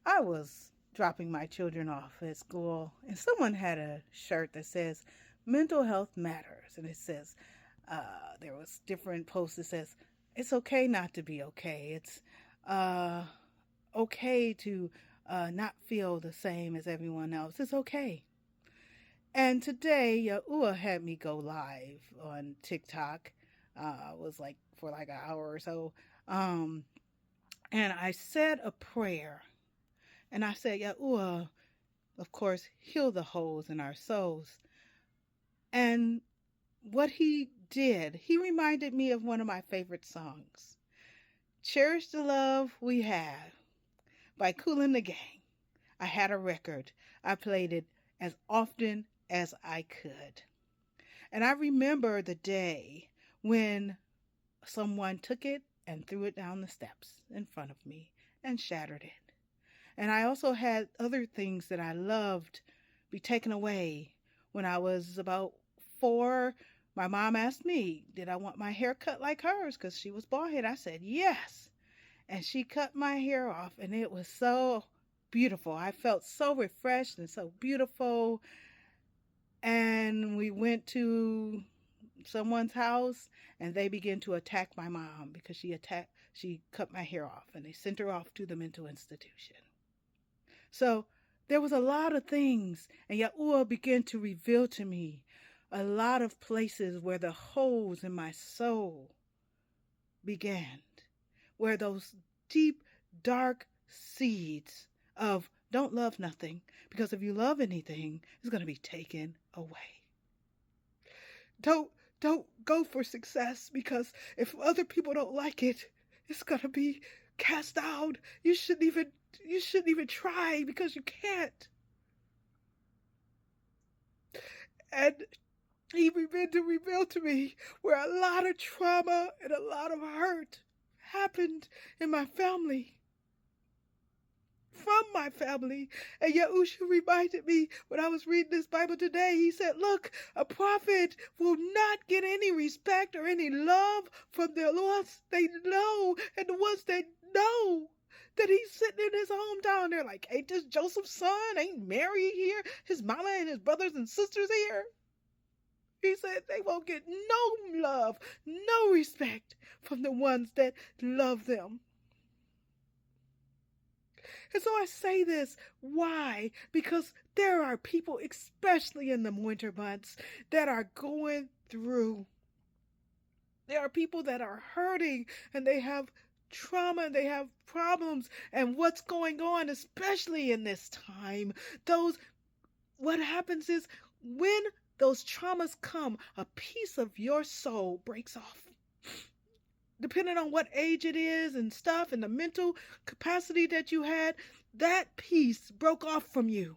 I was dropping my children off at school, and someone had a shirt that says "Mental Health Matters," and it says there was different posts that says it's okay not to be okay. It's uh, okay to not feel the same as everyone else. It's okay. And today, Yahuah had me go live on TikTok. It was like for like an hour or so. Um, and I said a prayer. And I said, Yahuah, of course, heal the holes in our souls. And what he did, he reminded me of one of my favorite songs, Cherish the Love We Have by Kool and the Gang. I had a record. I played it as often as I could. And I remember the day when someone took it and threw it down the steps in front of me and shattered it. And I also had other things that I loved be taken away. When I was about 4, my mom asked me, did I want my hair cut like hers? Because she was bald head. I said, yes. And she cut my hair off, and it was so beautiful. I felt so refreshed and so beautiful. And we went to someone's house and they began to attack my mom because she cut my hair off and they sent her off to the mental institution. So there was a lot of things, and Yahuah began to reveal to me a lot of places where the holes in my soul began, where those deep, dark seeds of don't love nothing, because if you love anything, it's going to be taken away. Don't don't go for success because if other people don't like it, it's going to be cast out. You shouldn't even try because you can't. And he began to reveal to me where a lot of trauma and a lot of hurt happened in my family, from my family. And Yahusha reminded me when I was reading this Bible today, he said, look, a prophet will not get any respect or any love from the ones they know, and the ones that know that he's sitting in his hometown. They're like, ain't this Joseph's son? Ain't Mary here? His mama and his brothers and sisters here? He said they won't get no love, no respect from the ones that love them. And so I say this. Why? Because there are people, especially in the winter months, that are going through. There are people that are hurting and they have trauma and they have problems. And what's going on, especially in this time, what happens is when those traumas come, a piece of your soul breaks off. Depending on what age it is and stuff and the mental capacity that you had, that piece broke off from you.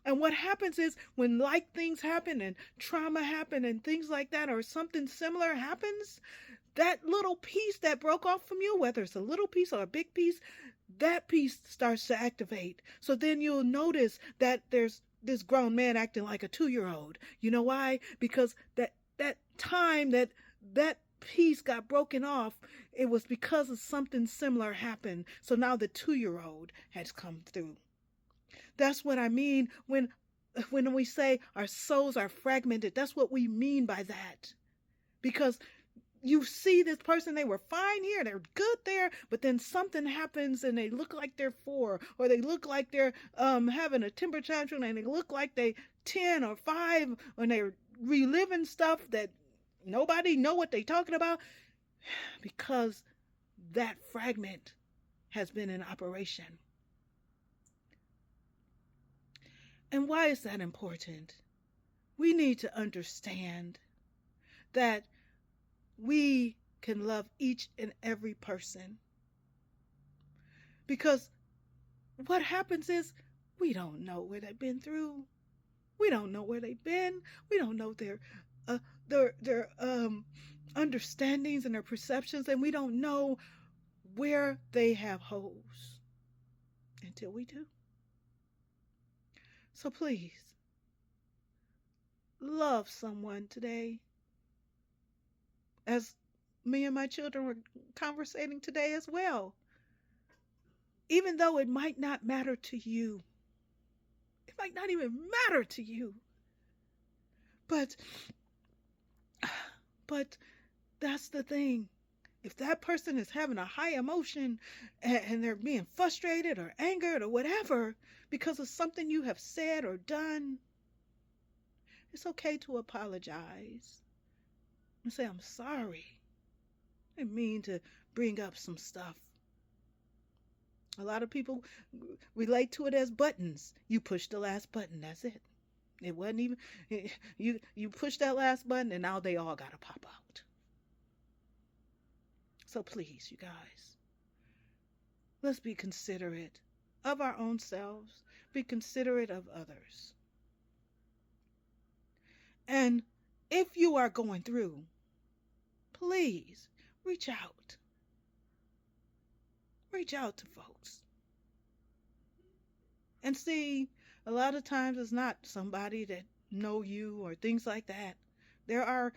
And what happens is when like things happen and trauma happen and things like that or something similar happens, that little piece that broke off from you, whether it's a little piece or a big piece, that piece starts to activate. So then you'll notice that there's this grown man acting like a 2-year-old. You know why? Because that time that piece got broken off, it was because of something similar happened. So now the 2-year-old has come through. That's what I mean when we say our souls are fragmented. That's what we mean by that. Because you see this person, they were fine here, they're good there, but then something happens and they look like they're 4, or they look like they're having a temper tantrum, and they look like they 10 or 5, when they're reliving stuff that nobody know what they talking about, because that fragment has been in operation. And why is that important? We need to understand that we can love each and every person. Because what happens is we don't know where they've been through. We don't know where they've been. We don't know their understandings and their perceptions, and we don't know where they have holes until we do. So please, love someone today. As me and my children were conversating today as well. even though it might not matter to you. It might not even matter to you. But but that's the thing. If that person is having a high emotion and they're being frustrated or angered or whatever because of something you have said or done, it's okay to apologize and say, I'm sorry. I didn't mean to bring up some stuff. A lot of people relate to it as buttons. You push the last button, that's it. It wasn't even, you push that last button and now they all got to pop out. So please, you guys, let's be considerate of our own selves, be considerate of others. And if you are going through, please reach out. Reach out to folks. And see, a lot of times it's not somebody that know you or things like that. There are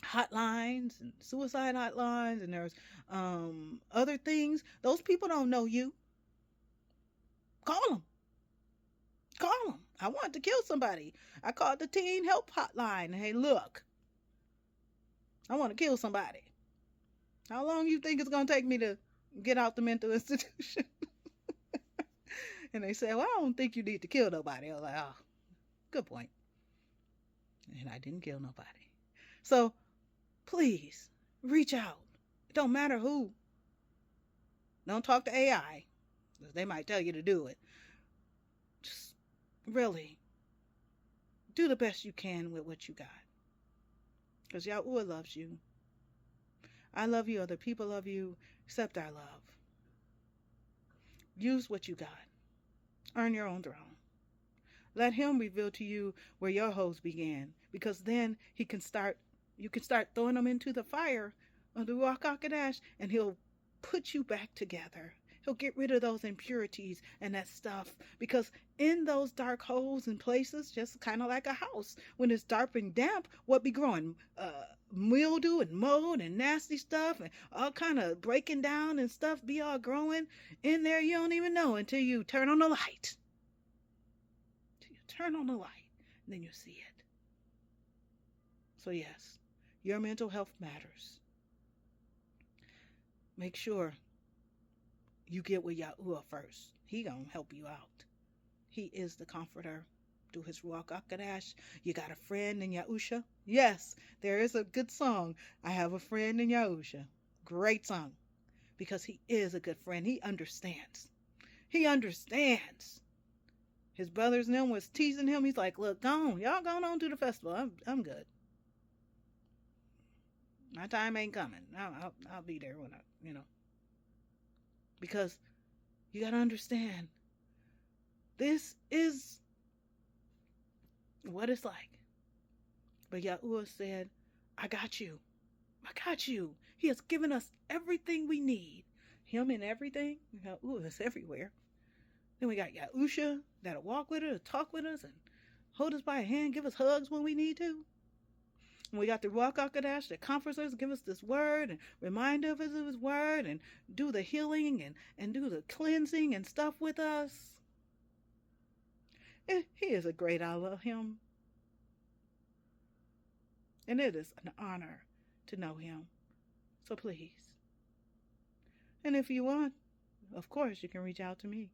hotlines and suicide hotlines, and there's other things. Those people don't know you. Call them. Call them. I want to kill somebody. I called the teen help hotline. Hey, look, I want to kill somebody. How long you think it's going to take me to get out the mental institution? And they say, well, I don't think you need to kill nobody. I was like, oh, good point. And I didn't kill nobody. So please reach out. It don't matter who. Don't talk to AI. They might tell you to do it. Just really do the best you can with what you got. Because Yahuah loves you. I love you. Other people love you. Accept our love. Use what you got. Earn your own throne. Let him reveal to you where your holes began. Because then you can start throwing them into the fire of the Ruach HaKodesh, and he'll put you back together. He'll get rid of those impurities and that stuff. Because in those dark holes and places, just kind of like a house, when it's dark and damp, what be growing? Mildew and mold and nasty stuff and all kind of breaking down and stuff be all growing in there. You don't even know until you turn on the light. Until you turn on the light, and then you see it. So yes, your mental health matters. Make sure you get with Yahuah first. He gonna help you out. He is the comforter. Do his Ruach HaKodesh. You got a friend in Yahusha? Yes, there is a good song. I have a friend in Yahusha. Great song. Because he is a good friend. He understands. He understands. His brothers and them was teasing him. He's like, look, go on. Y'all going on to the festival. I'm good. My time ain't coming. I'll be there when Because you got to understand. This is what it's like. But Yahuah said, I got you. I got you. He has given us everything we need. Him and everything. Yahuah is everywhere. Then we got Yahusha that'll walk with us, talk with us, and hold us by a hand, give us hugs when we need to. And we got the Ruach HaKodesh that comforts us, give us this word, and remind us of his word, and do the healing and do the cleansing and stuff with us. He is a great, I love him. And it is an honor to know him. So please. And if you want, of course, you can reach out to me.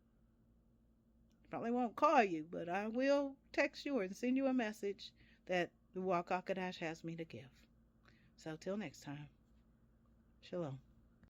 Probably won't call you, but I will text you and send you a message that the Ruach HaKodesh has me to give. So till next time. Shalom.